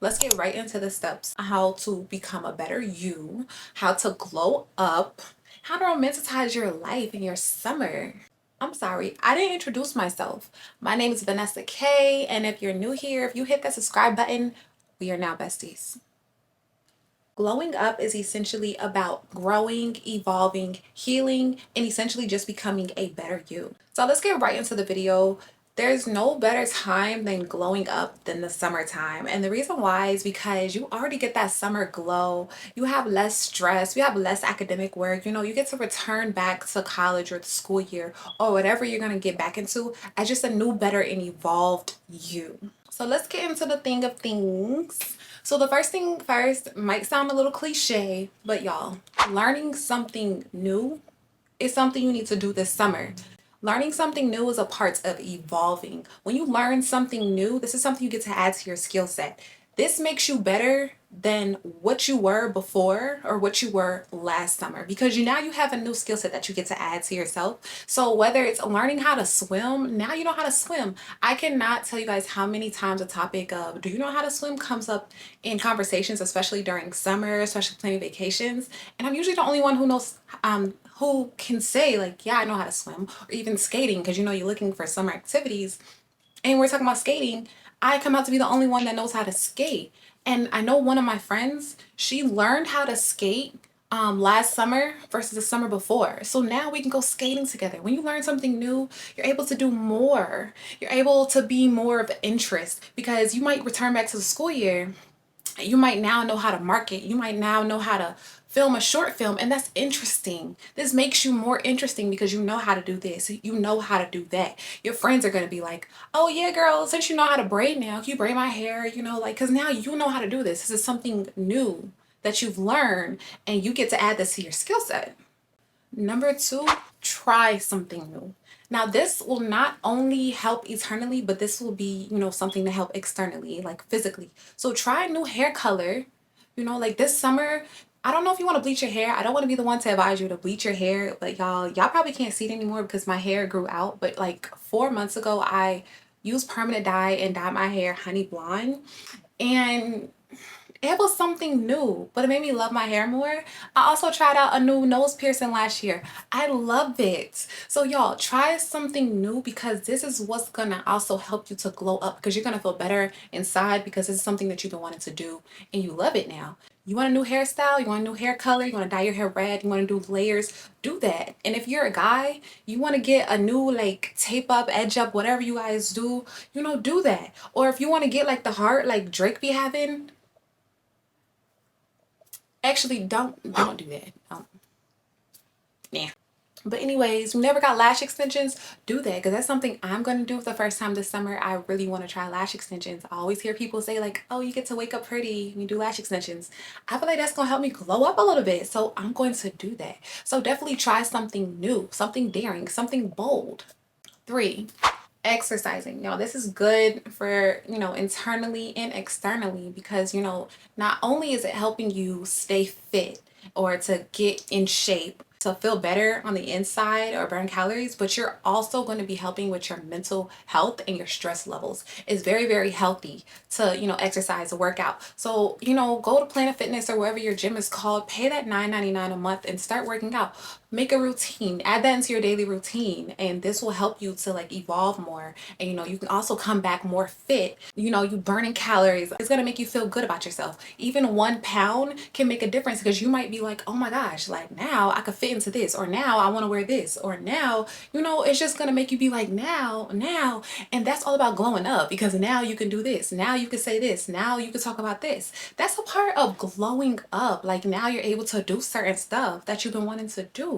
Let's get right into the steps. How to become a better you, how to glow up, how to romanticize your life in your summer. I'm sorry, I didn't introduce myself. My name is Vanessa K, and if you're new here, if you hit that subscribe button, we are now besties. Glowing up is essentially about growing, evolving, healing, and essentially just becoming a better you. So let's get right into the video. There's no better time than glowing up than the summertime. And the reason why is because you already get that summer glow. You have less stress. You have less academic work. You get to return back to college or the school year or whatever you're going to get back into as just a new, better, and evolved you. So let's get into the thing of things. So the first thing first might sound a little cliche, but y'all, learning something new is something you need to do this summer. Learning something new is a part of evolving. When you learn something new, this is something you get to add to your skill set. This makes you better than what you were before or what you were last summer because now you have a new skill set that you get to add to yourself. So whether it's learning how to swim, now you know how to swim. I cannot tell you guys how many times the topic of do you know how to swim comes up in conversations, especially during summer, especially planning vacations. And I'm usually the only one who knows who can say like, yeah, I know how to swim, or even skating, because you're looking for summer activities and we're talking about skating. I come out to be the only one that knows how to skate. And I know one of my friends, she learned how to skate last summer versus the summer before. So now we can go skating together. When you learn something new, you're able to do more. You're able to be more of interest because you might return back to the school year. You might now know how to market. You might now know how to film a short film, and that's interesting. This makes you more interesting because you know how to do this, you know how to do that. Your friends are going to be like, oh yeah girl, since you know how to braid now, can you braid my hair, like, because now you know how to do this is something new that you've learned and you get to add this to your skill set. Number two, try something new. Now, this will not only help eternally, but this will be, something to help externally, like physically. So try a new hair color, like this summer. I don't know if you want to bleach your hair. I don't want to be the one to advise you to bleach your hair, but y'all probably can't see it anymore because my hair grew out. But like 4 months ago, I used permanent dye and dyed my hair honey blonde. And it was something new, but it made me love my hair more. I also tried out a new nose piercing last year. I love it. So y'all, try something new because this is what's gonna also help you to glow up because you're gonna feel better inside because this is something that you've been wanting to do and you love it now. You want a new hairstyle, you want a new hair color, you want to dye your hair red, you want to do layers, do that. And if you're a guy, you want to get a new like tape up, edge up, whatever you guys do, do that. Or if you want to get like the heart like Drake be having, actually, don't do that. Yeah. But anyways, you never got lash extensions, do that because that's something I'm going to do for the first time this summer. I really want to try lash extensions. I always hear people say like, oh, you get to wake up pretty when you do lash extensions. I feel like that's going to help me glow up a little bit. So I'm going to do that. So definitely try something new, something daring, something bold. Three, exercising. This is good for internally and externally because not only is it helping you stay fit or to get in shape to feel better on the inside or burn calories, but you're also going to be helping with your mental health and your stress levels. It's very, very healthy to exercise or work out. So go to Planet Fitness or wherever your gym is called, pay that $9.99 a month and start working out. Make a routine, add that into your daily routine, and this will help you to like evolve more. And you can also come back more fit. You burning calories, it's gonna make you feel good about yourself. Even 1 pound can make a difference because you might be like, oh my gosh, like now I could fit into this, or now I want to wear this, or now it's just gonna make you be like now. And that's all about glowing up because now you can do this, now you can say this, now you can talk about this. That's a part of glowing up. Like now you're able to do certain stuff that you've been wanting to do.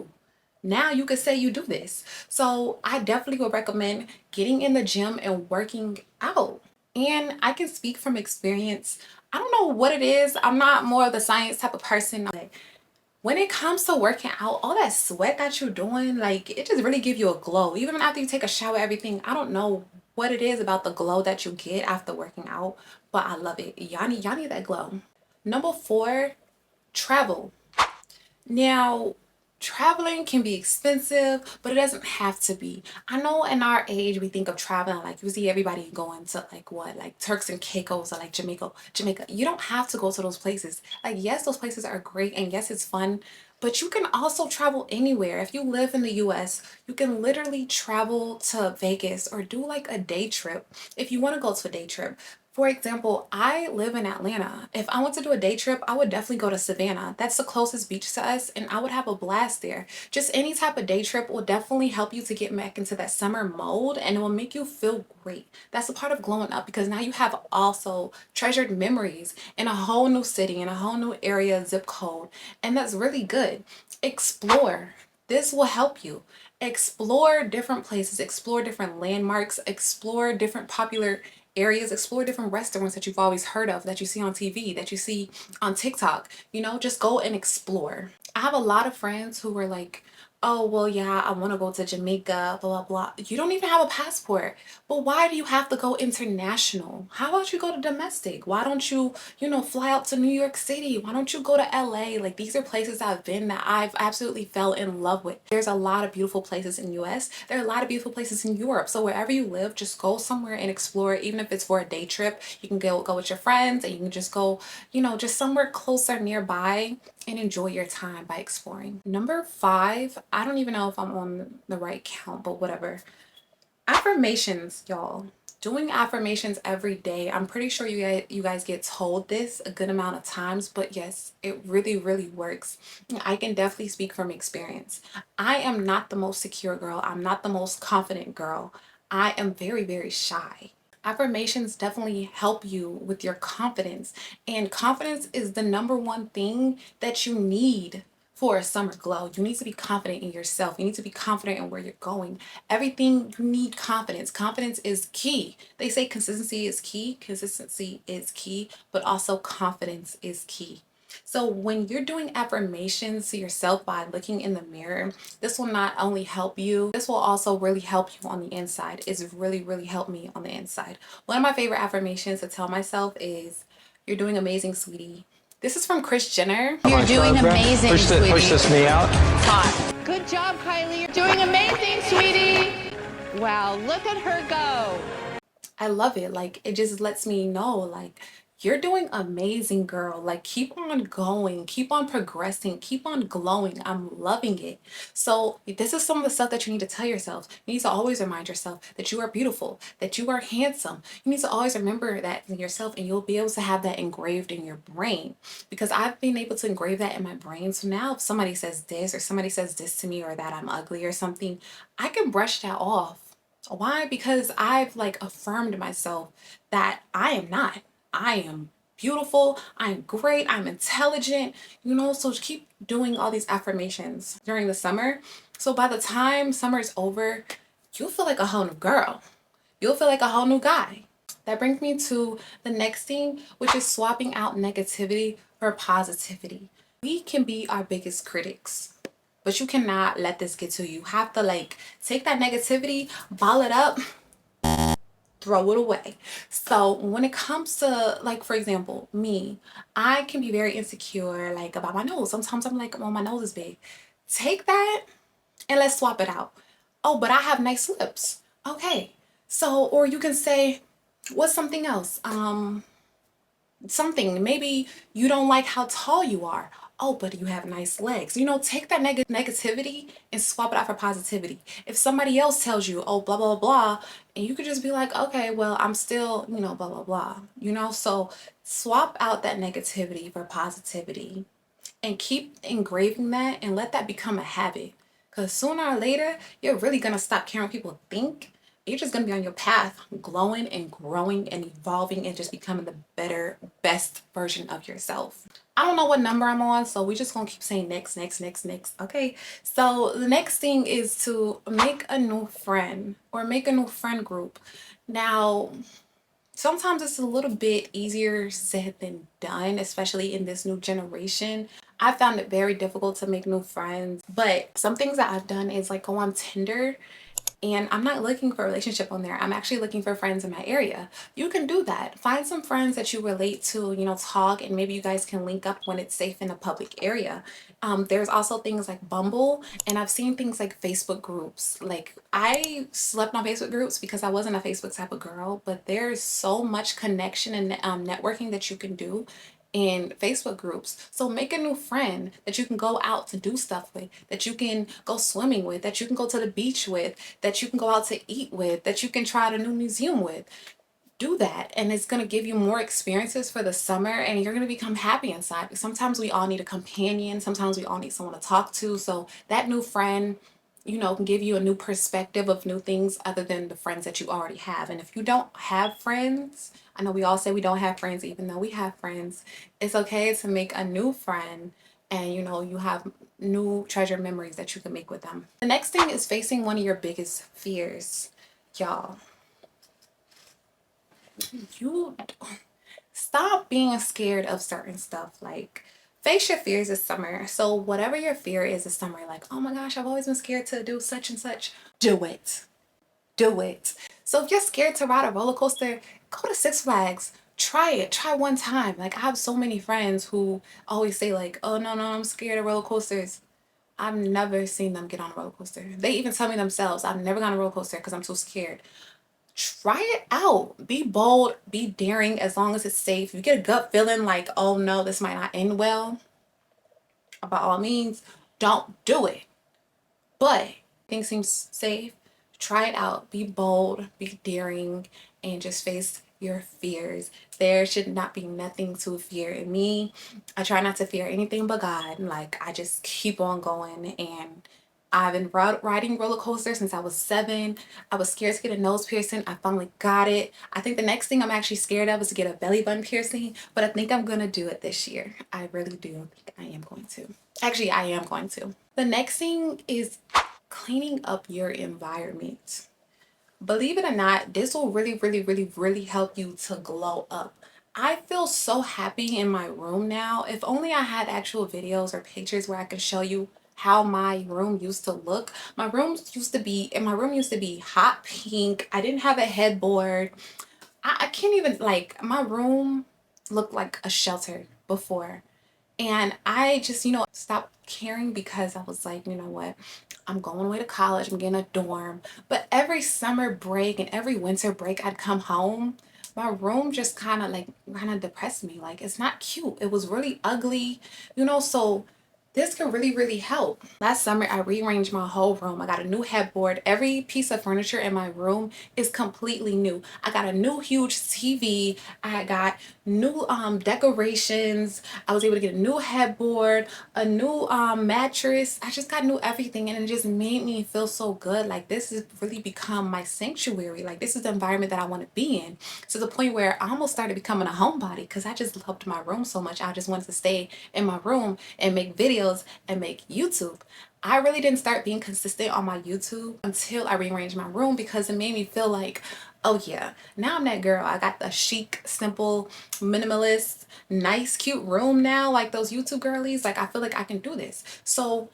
Now you could say you do this. So I definitely would recommend getting in the gym and working out. And I can speak from experience. I don't know what it is. I'm not more of the science type of person. When it comes to working out, all that sweat that you're doing, like it just really give you a glow. Even after you take a shower, everything, I don't know what it is about the glow that you get after working out, but I love it. Y'all need that glow. Number four, travel. Now, Traveling can be expensive, but it doesn't have to be. I know in our age we think of traveling like you see everybody going to like what, like Turks and Caicos or like Jamaica. You don't have to go to those places. Like yes, those places are great and yes, it's fun, but you can also travel anywhere. If you live in the US, you can literally travel to Vegas or do like a day trip if you want to go to a day trip. For example, I live in Atlanta. If I want to do a day trip, I would definitely go to Savannah. That's the closest beach to us, and I would have a blast there. Just any type of day trip will definitely help you to get back into that summer mode, and it will make you feel great. That's a part of glowing up because now you have also treasured memories in a whole new city, in a whole new area, zip code, and that's really good. Explore. This will help you. Explore different places, explore different landmarks, explore different popular areas, explore different restaurants that you've always heard of, that you see on TV, that you see on TikTok. You know, just go and explore. I have a lot of friends who were like, oh, well, yeah, I want to go to Jamaica, blah, blah, blah. You don't even have a passport. But why do you have to go international? How about you go to domestic? Why don't you, fly out to New York City? Why don't you go to LA? Like, these are places I've been that I've absolutely fell in love with. There's a lot of beautiful places in US. There are a lot of beautiful places in Europe. So wherever you live, just go somewhere and explore. Even if it's for a day trip, you can go with your friends and you can just go, just somewhere closer nearby and enjoy your time by exploring. Number 5, I don't even know if I'm on the right count, but whatever. Affirmations, y'all. Doing affirmations every day. I'm pretty sure you guys get told this a good amount of times, but yes, it really, really works. I can definitely speak from experience. I am not the most secure girl. I'm not the most confident girl. I am very, very shy. Affirmations definitely help you with your confidence, and confidence is the number one thing that you need for a summer glow. You need to be confident in yourself. You need to be confident in where you're going. Everything, you need confidence. Confidence is key. They say consistency is key. Consistency is key, but also confidence is key. So when you're doing affirmations to yourself by looking in the mirror, this will not only help you, this will also really help you on the inside. It's really, really helped me on the inside. One of my favorite affirmations to tell myself is, you're doing amazing, sweetie. This is from Kris Jenner. You're doing amazing, sweetie. Push this knee out. Hot. Good job, Kylie. You're doing amazing, sweetie. Wow, look at her go. I love it. Like, it just lets me know, like, you're doing amazing, girl. Like, keep on going, keep on progressing, keep on glowing. I'm loving it. So this is some of the stuff that you need to tell yourself. You need to always remind yourself that you are beautiful, that you are handsome. You need to always remember that in yourself, and you'll be able to have that engraved in your brain, because I've been able to engrave that in my brain. So now if somebody says this or somebody says this to me, or that I'm ugly or something, I can brush that off. Why? Because I've like affirmed myself that I am not. I am beautiful. I'm great. I'm intelligent. So keep doing all these affirmations during the summer. So by the time summer is over, you'll feel like a whole new girl. You'll feel like a whole new guy. That brings me to the next thing, which is swapping out negativity for positivity. We can be our biggest critics, but you cannot let this get to you. You have to like take that negativity, ball it up, throw it away. So when it comes to, like, for example, me, I can be very insecure like about my nose. Sometimes I'm like, oh, my nose is big. Take that and let's swap it out. Oh, but I have nice lips. Okay. So, or you can say, what's something else? Something, maybe you don't like how tall you are. Oh, but you have nice legs. Take that negativity and swap it out for positivity. If somebody else tells you, oh, blah, blah, blah, and you could just be like, okay, well, I'm still, blah, blah, blah. So swap out that negativity for positivity and keep engraving that and let that become a habit. Because sooner or later, you're really going to stop caring what people think. You're just going to be on your path, glowing and growing and evolving and just becoming the better, best version of yourself. I don't know what number I'm on, so we just going to keep saying next, next, next, next. Okay, so the next thing is to make a new friend or make a new friend group. Now, sometimes it's a little bit easier said than done, especially in this new generation. I found it very difficult to make new friends, but some things that I've done is like go on Tinder And I'm not looking for a relationship on there. I'm actually looking for friends in my area. You can do that. Find some friends that you relate to, talk, and maybe you guys can link up when it's safe in a public area. There's also things like Bumble, and I've seen things like Facebook groups. Like, I slept on Facebook groups because I wasn't a Facebook type of girl, but there's so much connection and networking that you can do in Facebook groups. So make a new friend that you can go out to do stuff with, that you can go swimming with, that you can go to the beach with, that you can go out to eat with, that you can try out a new museum with. Do that, and it's going to give you more experiences for the summer, and you're going to become happy inside. Sometimes we all need a companion, sometimes we all need someone to talk to. So that new friend, can give you a new perspective of new things other than the friends that you already have. And if you don't have friends, I know we all say we don't have friends, even though we have friends, it's okay to make a new friend, and you have new treasure memories that you can make with them. The next thing is facing one of your biggest fears. Y'all, you stop being scared of certain stuff. Like, face your fears this summer. So whatever your fear is this summer, like, oh my gosh, I've always been scared to do such and such, do it. Do it. So if you're scared to ride a roller coaster, go to Six Flags. Try it. Try one time. Like, I have so many friends who always say like, oh no, I'm scared of roller coasters. I've never seen them get on a roller coaster. They even tell me themselves, I've never gone on a roller coaster because I'm too scared. Try it out. Be bold, be daring, as long as it's safe. If you get a gut feeling like, oh no, this might not end well, by all means, don't do it. But things seem safe. Try it out. Be bold, be daring, and just face your fears. There should not be nothing to fear. In me, I try not to fear anything but God. Like, I just keep on going, and I've been riding roller coasters since I was 7. I was scared to get a nose piercing. I finally got it. I think the next thing I'm actually scared of is to get a belly button piercing, but I think I'm gonna do it this year. I really do think I am going to. Actually, I am going to. The next thing is cleaning up your environment. Believe it or not, this will really help you to glow up. I feel so happy in my room now. If only I had actual videos or pictures where I could show you how my room used to look. My room used to be hot pink. I didn't have a headboard. I can't even, like, my room looked like a shelter before. And I just, stopped caring because I was like, you know what? I'm going away to college. I'm getting a dorm. But every summer break and every winter break, I'd come home. My room just kind of depressed me. Like, it's not cute. It was really ugly, so this can really help. Last summer, I rearranged my whole room. I got a new headboard. Every piece of furniture in my room is completely new. I got a new huge TV. I got new decorations. I was able to get a new headboard, a new mattress. I just got new everything, and it just made me feel so good. Like, this has really become my sanctuary. Like, this is the environment that I want to be in, to the point where I almost started becoming a homebody because I just loved my room so much. I just wanted to stay in my room and make videos and make YouTube. I really didn't start being consistent on my YouTube until I rearranged my room, because it made me feel like, oh yeah, now I'm that girl. I got the chic, simple, minimalist, nice, cute room now, like those YouTube girlies. Like, I feel like I can do this. So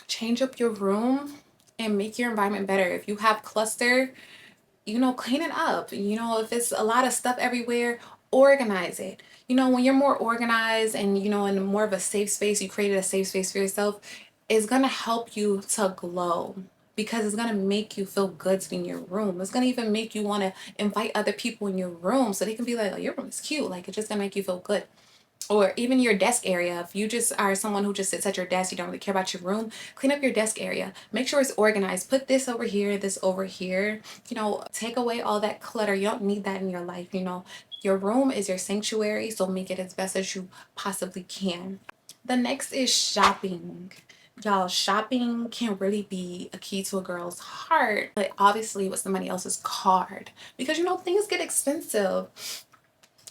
change up your room and make your environment better. If you have cluster, clean it up. If it's a lot of stuff everywhere, organize it. When you're more organized and, in more of a safe space, you created a safe space for yourself, it's going to help you to glow, because it's going to make you feel good to be in your room. It's going to even make you want to invite other people in your room so they can be like, oh, your room is cute. Like, it's just going to make you feel good. Or even your desk area. If you just are someone who just sits at your desk, you don't really care about your room, clean up your desk area. Make sure it's organized. Put this over here, this over here. Take away all that clutter. You don't need that in your life. Your room is your sanctuary, so make it as best as you possibly can. The next is shopping. Y'all, shopping can really be a key to a girl's heart, but obviously with somebody else's card, because things get expensive.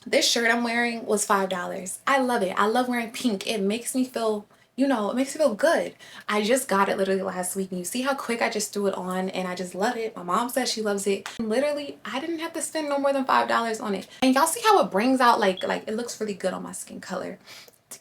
This shirt I'm wearing was $5. I love it. I love wearing pink. It makes me feel, it makes me feel good. I just got it literally last week, and you see how quick I just threw it on, and I just love it. My mom says she loves it. And literally, I didn't have to spend no more than $5 on it. And y'all see how it brings out, like it looks really good on my skin color.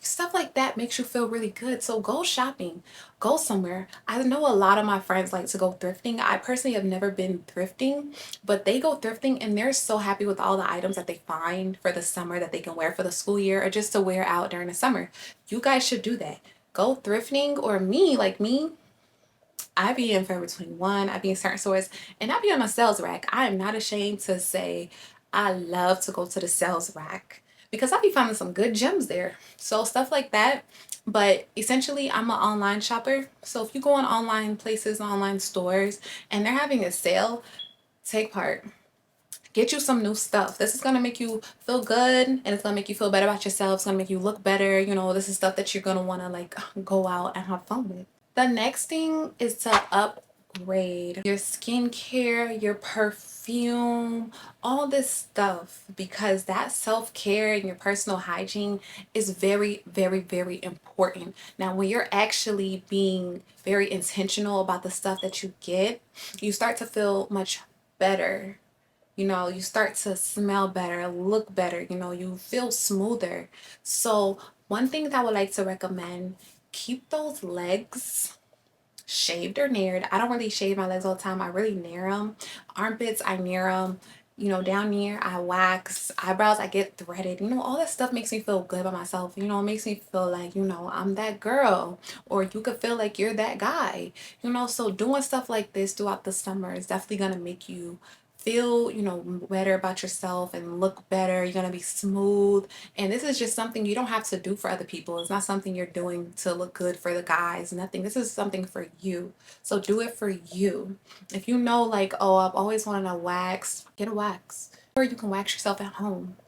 Stuff like that makes you feel really good. So go shopping, go somewhere. I know a lot of my friends like to go thrifting. I personally have never been thrifting, but they go thrifting and they're so happy with all the items that they find for the summer that they can wear for the school year or just to wear out during the summer. You guys should do that. Go thrifting, or me, like me, I be in Forever 21, I be in certain stores, and I be on a sales rack. I am not ashamed to say I love to go to the sales rack because I be finding some good gems there. So stuff like that. But essentially, I'm an online shopper. So if you go on online places, online stores, and they're having a sale, take part. Get you some new stuff. This is gonna make you feel good, and it's gonna make you feel better about yourself. It's gonna make you look better. You know, this is stuff that you're gonna wanna like go out and have fun with. The next thing is to upgrade your skincare, your perfume, all this stuff, because that self-care and your personal hygiene is very, very, very important. Now, when you're actually being very intentional about the stuff that you get, you start to feel much better. You know, you start to smell better, look better, you know, you feel smoother. So one thing that I would like to recommend, keep those legs shaved or nared. I don't really shave my legs all the time. I really nair them. Armpits, I nair them. You know, down here, I wax. Eyebrows, I get threaded. You know, all that stuff makes me feel good about myself. You know, it makes me feel like, you know, I'm that girl. Or you could feel like you're that guy. You know, so doing stuff like this throughout the summer is definitely going to make you feel, you know, better about yourself and look better. You're going to be smooth. And this is just something you don't have to do for other people. It's not something you're doing to look good for the guys, nothing. This is something for you. So do it for you. If you know, like, oh, I've always wanted a wax, get a wax. Or you can wax yourself at home.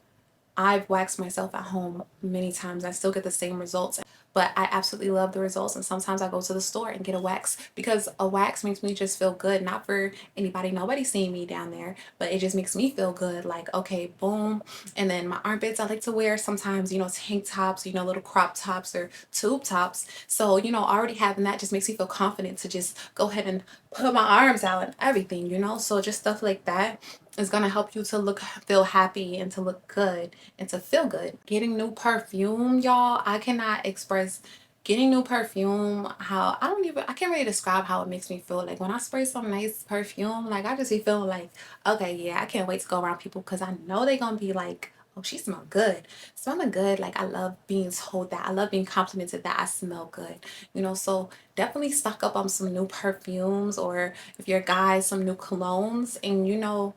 I've waxed myself at home many times. I still get the same results, but I absolutely love the results. And sometimes I go to the store and get a wax because a wax makes me just feel good. Not for anybody, nobody seeing me down there, but it just makes me feel good. Like, okay, boom. And then my armpits, I like to wear sometimes, you know, tank tops, you know, little crop tops or tube tops. So, you know, already having that just makes me feel confident to just go ahead and put my arms out and everything, you know? So just stuff like that is going to help you to feel happy and to look good and to feel good. Getting new perfume, y'all, I cannot express getting new perfume how I can't really describe how it makes me feel. Like when I spray some nice perfume, like I just be feeling like, okay, yeah, I can't wait to go around people because I know they're gonna be like, oh, she smell good. Smelling good, like I love being told that. I love being complimented that I smell good. You know, so definitely stock up on some new perfumes, or if you're a guy, some new colognes, and you know,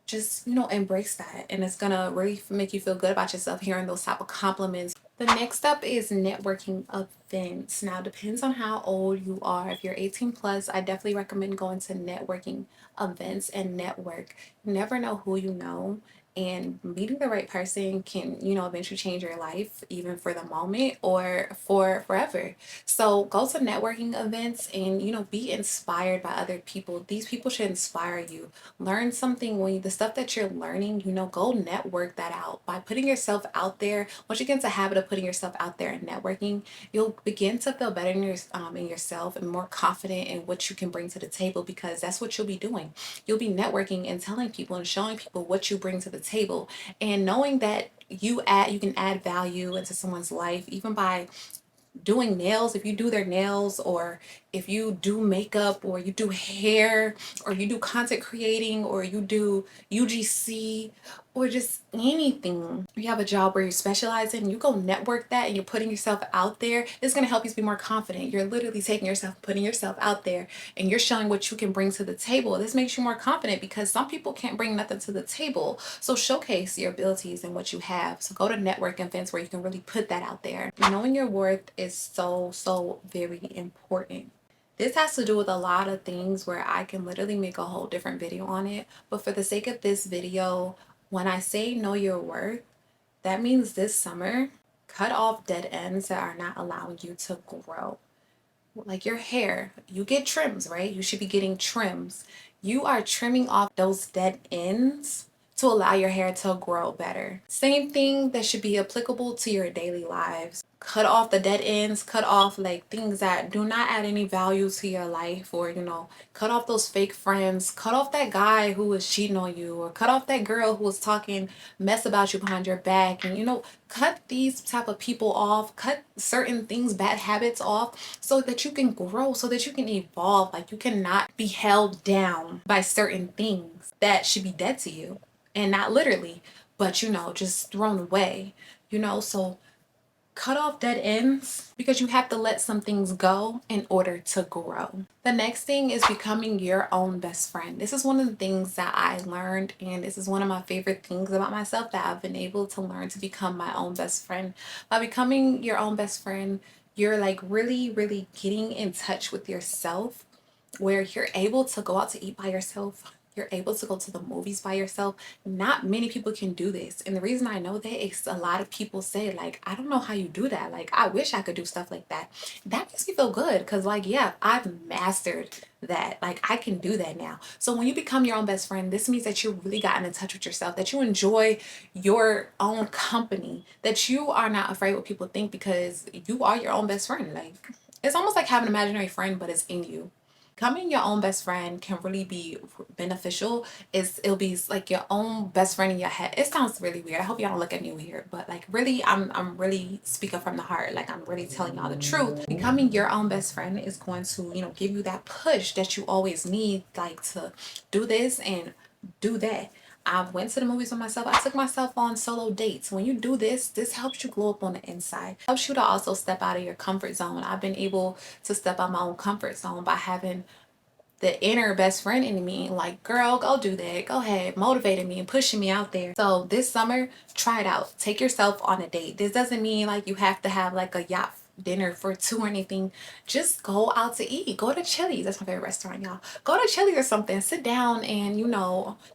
just, you know, embrace that, and it's gonna really make you feel good about yourself hearing those type of compliments. The next up is networking events. Now, depends on how old you are. If you're 18 plus, I definitely recommend going to networking events and network. You never know who you know, and meeting the right person can, you know, eventually change your life, even for the moment or for forever. So go to networking events and, you know, be inspired by other people. These people should inspire you. Learn something. When the stuff that you're learning, you know, go network that out by putting yourself out there. Once you get into the habit of putting yourself out there and networking, you'll begin to feel better in yourself and more confident in what you can bring to the table, because that's what you'll be doing. You'll be networking and telling people and showing people what you bring to the table, and knowing that you can add value into someone's life even by doing nails. If you do their nails, or if you do makeup, or you do hair, or you do content creating, or you do UGC, or just anything. If you have a job where you specialize in, you go network that and you're putting yourself out there, it's going to help you to be more confident. You're literally taking yourself, putting yourself out there, and you're showing what you can bring to the table. This makes you more confident because some people can't bring nothing to the table. So showcase your abilities and what you have. So go to network events where you can really put that out there. Knowing your worth is so, so very important. This has to do with a lot of things where I can literally make a whole different video on it. But for the sake of this video, when I say know your worth, that means this summer, cut off dead ends that are not allowing you to grow. Like your hair, you get trims, right? You should be getting trims. You are trimming off those dead ends. to allow your hair to grow better. Same thing that should be applicable to your daily lives. Cut off the dead ends, cut off like things that do not add any value to your life, or cut off those fake friends, cut off that guy who was cheating on you, or cut off that girl who was talking mess about you behind your back. And cut these type of people off, cut certain things, bad habits off, so that you can grow, so that you can evolve. Like, you cannot be held down by certain things that should be dead to you, and not literally, but just thrown away. So cut off dead ends, because you have to let some things go in order to grow. The next thing is becoming your own best friend. This is one of the things that I learned, and this is one of my favorite things about myself, that I've been able to learn to become my own best friend. By becoming your own best friend, you're like really, really getting in touch with yourself, where you're able to go out to eat by yourself. You're able to go to the movies by yourself. Not many people can do this. And the reason I know that is, a lot of people say, like, I don't know how you do that. Like, I wish I could do stuff like that. That makes me feel good, because, like, yeah, I've mastered that. Like, I can do that now. So when you become your own best friend, this means that you've really gotten in touch with yourself, that you enjoy your own company, that you are not afraid what people think, because you are your own best friend. Like, it's almost like having an imaginary friend, but it's in you. Becoming your own best friend can really be beneficial. It'll be like your own best friend in your head. It sounds really weird. I hope y'all don't look at me weird, but like, really, I'm really speaking from the heart. Like, I'm really telling y'all the truth. Becoming your own best friend is going to, give you that push that you always need, like, to do this and do that. I went to the movies with myself. I took myself on solo dates. When you do this helps you glow up on the inside. Helps you to also step out of your comfort zone. I've been able to step out my own comfort zone by having the inner best friend in me, like, girl, go do that, go ahead, motivating me and pushing me out there. So this summer, try it out. Take yourself on a date. This doesn't mean like you have to have like a yacht dinner for two or anything. Just go out to eat. Go to Chili's. That's my favorite restaurant, y'all. Go to Chili's or something. Sit down, and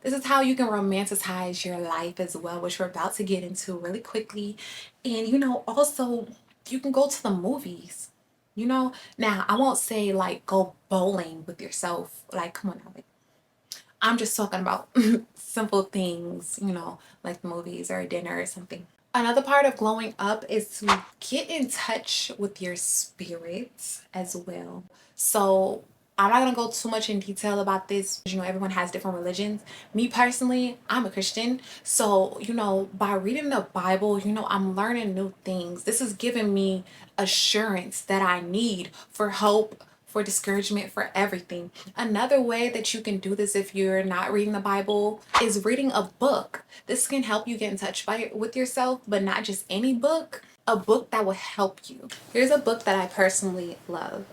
this is how you can romanticize your life as well, which we're about to get into really quickly. And also, you can go to the movies. Now, I won't say like go bowling with yourself. Like, come on now. Like, I'm just talking about simple things, like movies or dinner or something. Another part of glowing up is to get in touch with your spirit as well. So I'm not gonna go too much in detail about this. Everyone has different religions. Me personally, I'm a Christian. So, by reading the Bible, I'm learning new things. This is giving me assurance that I need for hope, for discouragement, for everything. Another way that you can do this if you're not reading the Bible is reading a book. This can help you get in touch with yourself, but not just any book, a book that will help you. Here's a book that I personally love.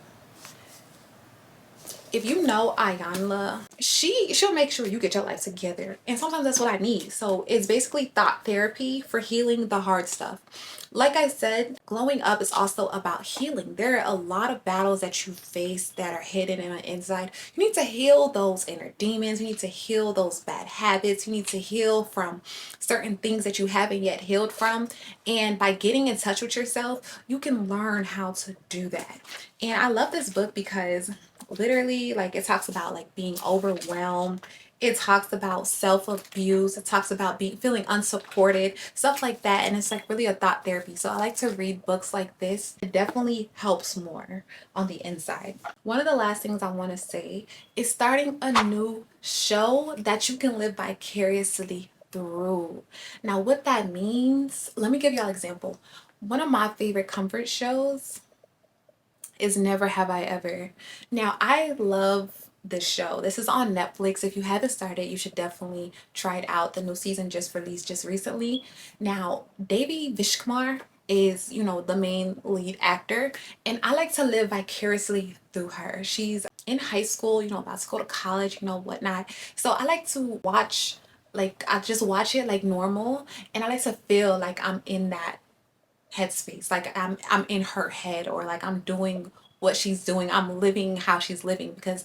If you know Iyanla, she'll make sure you get your life together. And sometimes that's what I need. So it's basically thought therapy for healing the hard stuff. Like I said, glowing up is also about healing. There are a lot of battles that you face that are hidden in the inside. You need to heal those inner demons. You need to heal those bad habits. You need to heal from certain things that you haven't yet healed from. And by getting in touch with yourself, you can learn how to do that. And I love this book because literally, like, it talks about like being overwhelmed. It talks about self-abuse. It talks about feeling unsupported, stuff like that. And it's like really a thought therapy. So I like to read books like this. It definitely helps more on the inside. One of the last things I want to say is starting a new show that you can live vicariously through. Now, what that means, let me give y'all an example. One of my favorite comfort shows is Never Have I Ever. Now, I love this show. This is on Netflix. If you haven't started, you should definitely try it out. The new season just released just recently. Now, Devi Vishkumar is, the main lead actor, and I like to live vicariously through her. She's in high school, about to go to college, whatnot. So I like to watch, like, I just watch it like normal, and I like to feel like I'm in that headspace, like I'm in her head, or like I'm doing what she's doing, I'm living how she's living, because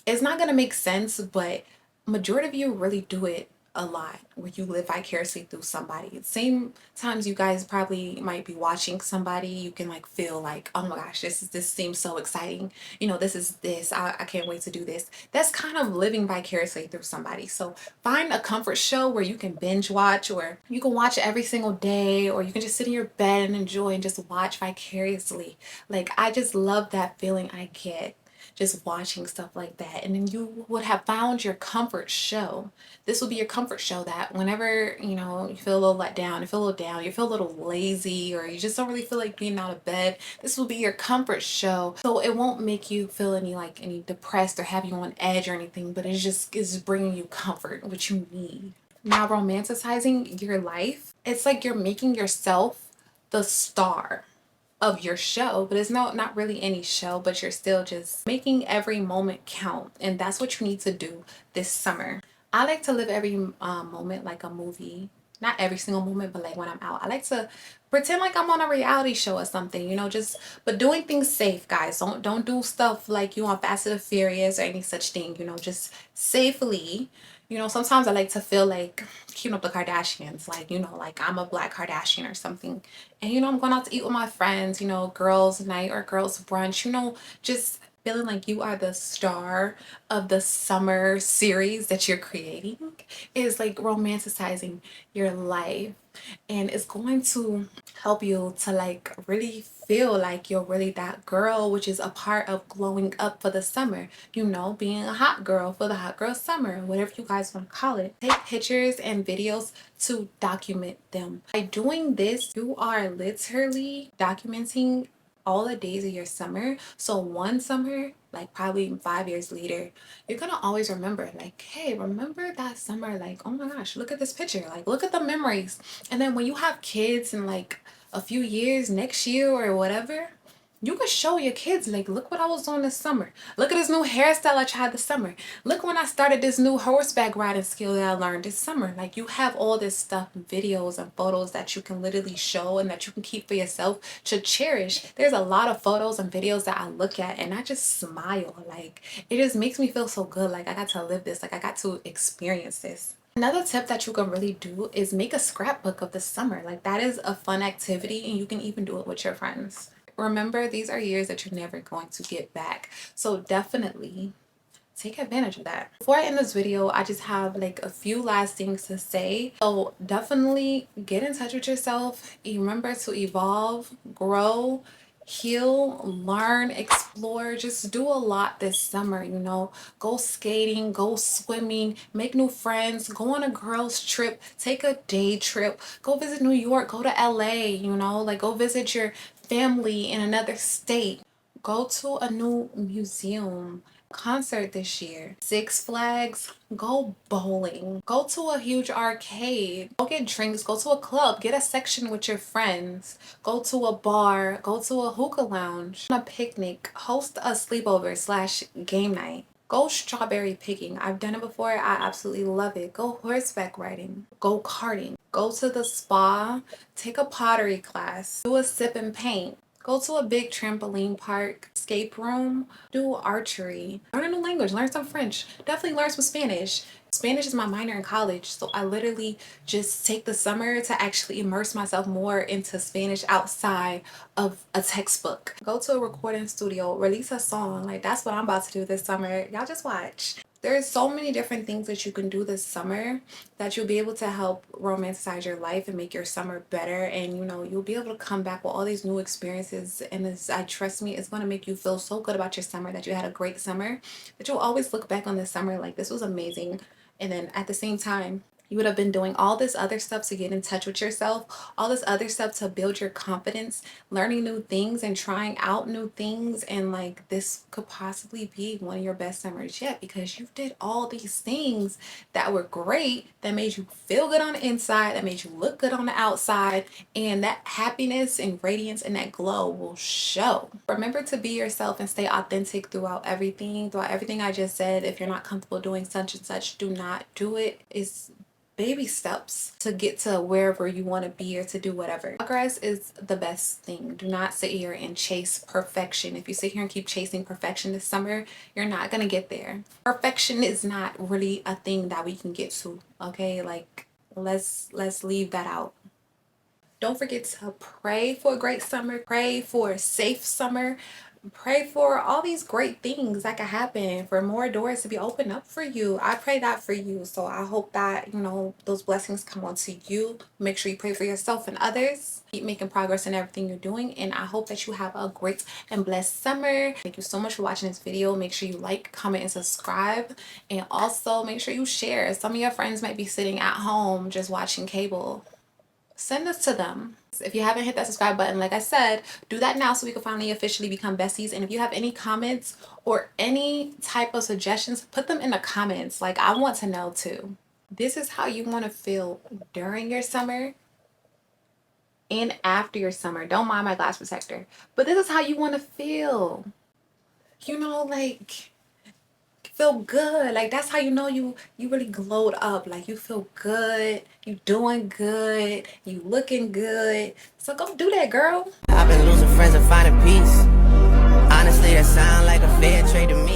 it's not gonna make sense, but majority of you really do it a lot, where you live vicariously through somebody. Same times you guys probably might be watching somebody, you can like feel like, oh my gosh, this seems so exciting. You know, I can't wait to do this. That's kind of living vicariously through somebody. So find a comfort show where you can binge watch, or you can watch every single day, or you can just sit in your bed and enjoy and just watch vicariously. Like, I just love that feeling I get just watching stuff like that. And then you would have found your comfort show. This will be your comfort show, that whenever, you know, you feel a little let down, you feel a little lazy, or you just don't really feel like being out of bed, this will be your comfort show. So it won't make you feel any depressed or have you on edge or anything, but it just is bringing you comfort, what you need. Now, romanticizing your life, it's like you're making yourself the star of your show, but it's not really any show, but you're still just making every moment count. And that's what you need to do this summer. I like to live every moment like a movie. Not every single moment, but like when I'm out, I like to pretend like I'm on a reality show or something, you know, just, but doing things safe, guys. Don't do stuff like you on Fast and the Furious or any such thing, you know, just safely. You know, sometimes I like to feel like keeping up the Kardashians, like, you know, like I'm a black Kardashian or something. And, you know, I'm going out to eat with my friends, you know, girls' night or girls' brunch, you know, just feeling like you are the star of the summer series that you're creating is like romanticizing your life. And it's going to help you to like really feel like you're really that girl, which is a part of glowing up for the summer, you know, being a hot girl for the hot girl summer, whatever you guys want to call it. Take pictures and videos to document them. By doing this, you are literally documenting all the days of your summer. So one summer, like probably 5 years later, you're gonna always remember, like, hey, remember that summer? Like, oh my gosh, look at this picture, like look at the memories. And then when you have kids in like a few years, next year or whatever, you can show your kids, like, look what I was doing this summer. Look at this new hairstyle I tried this summer. Look when I started this new horseback riding skill that I learned this summer. Like, you have all this stuff, videos and photos that you can literally show and that you can keep for yourself to cherish. There's a lot of photos and videos that I look at and I just smile. Like, it just makes me feel so good. Like, I got to live this. Like, I got to experience this. Another tip that you can really do is make a scrapbook of the summer. Like, that is a fun activity and you can even do it with your friends. Remember, these are years that you're never going to get back. So definitely take advantage of that. Before I end this video, I just have like a few last things to say. So definitely get in touch with yourself. Remember to evolve, grow, heal, learn, explore. Just do a lot this summer, you know. Go skating, go swimming, make new friends, go on a girls trip, take a day trip, go visit New York, go to LA, you know, like go visit your family in another state. Go to a new museum, concert this year, Six Flags, go bowling, go to a huge arcade, go get drinks, go to a club, get a section with your friends, go to a bar, go to a hookah lounge, a picnic, host a sleepover slash game night. Go strawberry picking. I've done it before. I absolutely love it. Go horseback riding. Go karting. Go to the spa. Take a pottery class. Do a sip and paint. Go to a big trampoline park, escape room, do archery, learn a new language, learn some French, definitely learn some Spanish. Spanish is my minor in college, so I literally just take the summer to actually immerse myself more into Spanish outside of a textbook. Go to a recording studio, release a song. Like, that's what I'm about to do this summer. Y'all just watch. There's so many different things that you can do this summer that you'll be able to help romanticize your life and make your summer better. And you know, you'll be able to come back with all these new experiences. And I trust me, it's going to make you feel so good about your summer, that you had a great summer, that you'll always look back on this summer like this was amazing. And then at the same time, you would have been doing all this other stuff to get in touch with yourself, all this other stuff to build your confidence, learning new things and trying out new things. And like, this could possibly be one of your best summers yet, because you did all these things that were great, that made you feel good on the inside, that made you look good on the outside. And that happiness and radiance and that glow will show. Remember to be yourself and stay authentic throughout everything I just said. If you're not comfortable doing such and such, do not do it. It's baby steps to get to wherever you want to be or to do whatever. Progress is the best thing. Do not sit here and chase perfection. If you sit here and keep chasing perfection this summer, you're not gonna get there. Perfection is not really a thing that we can get to, okay? Like, let's leave that out. Don't forget to pray for a great summer, pray for a safe summer, pray for all these great things that could happen, for more doors to be opened up for you. I pray that for you. So I hope that, you know, those blessings come onto you. Make sure you pray for yourself and others. Keep making progress in everything you're doing. And I hope that you have a great and blessed summer. Thank you so much for watching this video. Make sure you like, comment, and subscribe. And also make sure you share. Some of your friends might be sitting at home just watching cable. Send this to them. If you haven't hit that subscribe button, like I said, do that now so we can finally officially become besties. And if you have any comments or any type of suggestions, put them in the comments. Like, I want to know too. This is how you want to feel during your summer and after your summer. Don't mind my glass protector, but this is how you want to feel. You know, like, feel good. Like, that's how you know you really glowed up. Like, you feel good, you doing good, you looking good. So go do that, girl. I've been losing friends and finding peace. Honestly, that sound like a fair trade to me.